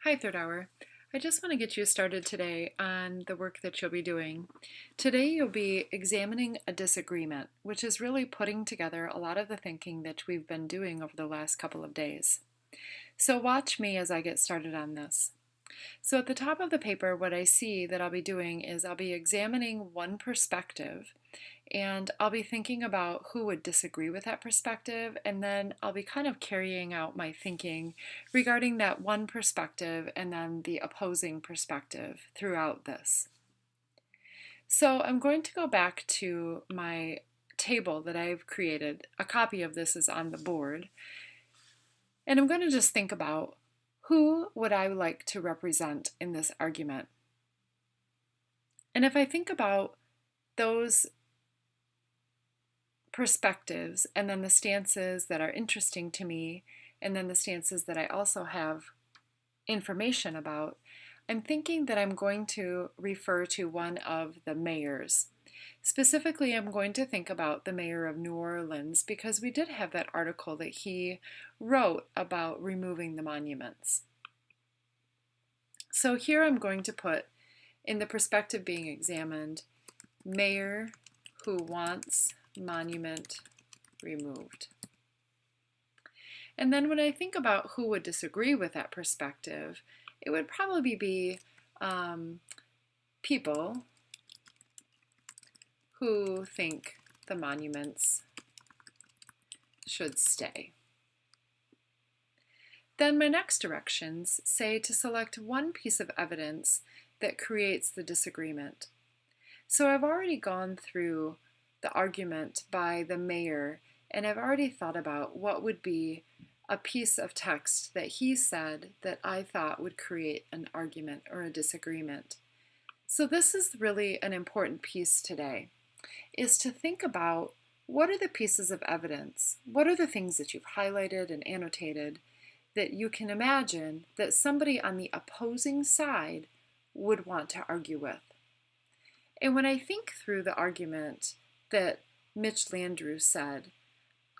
Hi, third hour. I just want to get you started today on the work that you'll be doing. Today you'll be examining a disagreement, which is really putting together a lot of the thinking that we've been doing over the last couple of days. So watch me as I get started on this. So at the top of the paper, what I see that I'll be doing is I'll be examining one perspective, and I'll be thinking about who would disagree with that perspective, and then I'll be kind of carrying out my thinking regarding that one perspective and then the opposing perspective throughout this. So I'm going to go back to my table that I've created. A copy of this is on the board. And I'm going to just think about who would I like to represent in this argument. And if I think about those perspectives and then the stances that are interesting to me and then the stances that I also have information about, I'm thinking that I'm going to refer to one of the mayors. Specifically, I'm going to think about the mayor of New Orleans because we did have that article that he wrote about removing the monuments. So here I'm going to put, in the perspective being examined, mayor who wants monument removed. And then when I think about who would disagree with that perspective, it would probably be people who think the monuments should stay. Then my next directions say to select one piece of evidence that creates the disagreement. So I've already gone through the argument by the mayor, and I've already thought about what would be a piece of text that he said that I thought would create an argument or a disagreement. So this is really an important piece today, is to think about what are the pieces of evidence, what are the things that you've highlighted and annotated that you can imagine that somebody on the opposing side would want to argue with. And when I think through the argument that Mitch Landrieu said,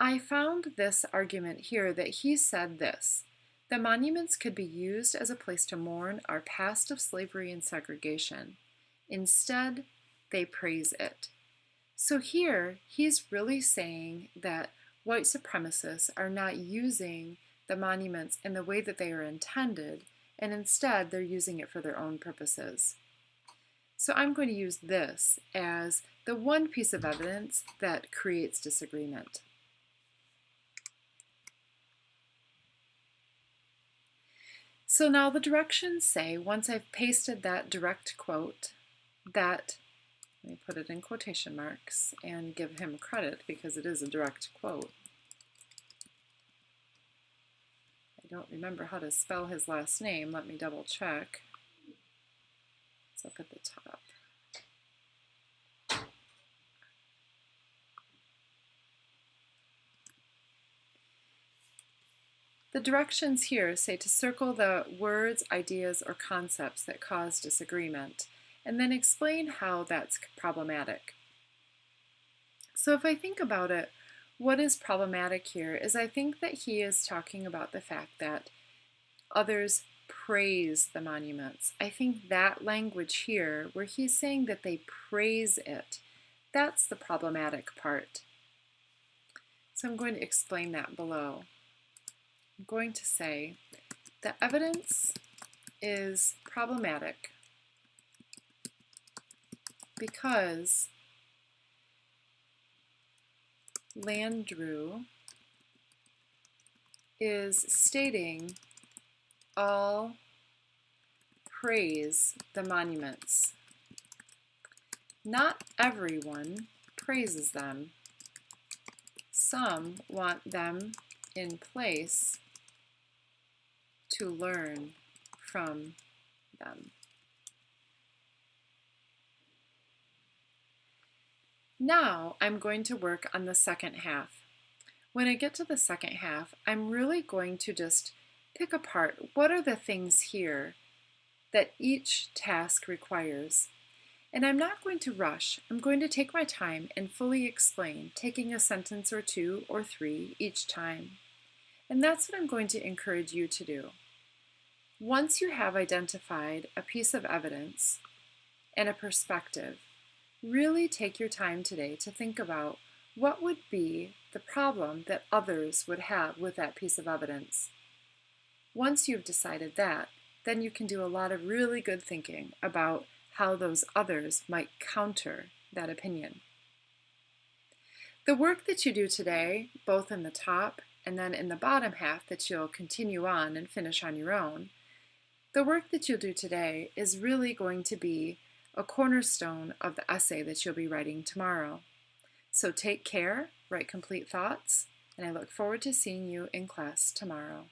I found this argument here that he said this: the monuments could be used as a place to mourn our past of slavery and segregation. Instead, they praise it. So here, he's really saying that white supremacists are not using the monuments in the way that they are intended, and instead they're using it for their own purposes. So I'm going to use this as the one piece of evidence that creates disagreement. So now the directions say, once I've pasted that direct quote, that, let me put it in quotation marks and give him credit because it is a direct quote. I don't remember how to spell his last name. Let me double check. It's up at the top. The directions here say to circle the words, ideas, or concepts that cause disagreement, and then explain how that's problematic. So if I think about it, what is problematic here is I think that he is talking about the fact that others praise the monuments. I think that language here, where he's saying that they praise it, that's the problematic part. So I'm going to explain that below. I'm going to say the evidence is problematic because Landrieu is stating all praise the monuments. Not everyone praises them. Some want them in place to learn from them. Now I'm going to work on the second half. When I get to the second half, I'm really going to just pick apart what are the things here that each task requires. And I'm not going to rush. I'm going to take my time and fully explain, taking a sentence or two or three each time. And that's what I'm going to encourage you to do. Once you have identified a piece of evidence and a perspective, really take your time today to think about what would be the problem that others would have with that piece of evidence. Once you've decided that, then you can do a lot of really good thinking about how those others might counter that opinion. The work that you do today, both in the top and then in the bottom half that you'll continue on and finish on your own, the work that you'll do today is really going to be a cornerstone of the essay that you'll be writing tomorrow. So take care, write complete thoughts, and I look forward to seeing you in class tomorrow.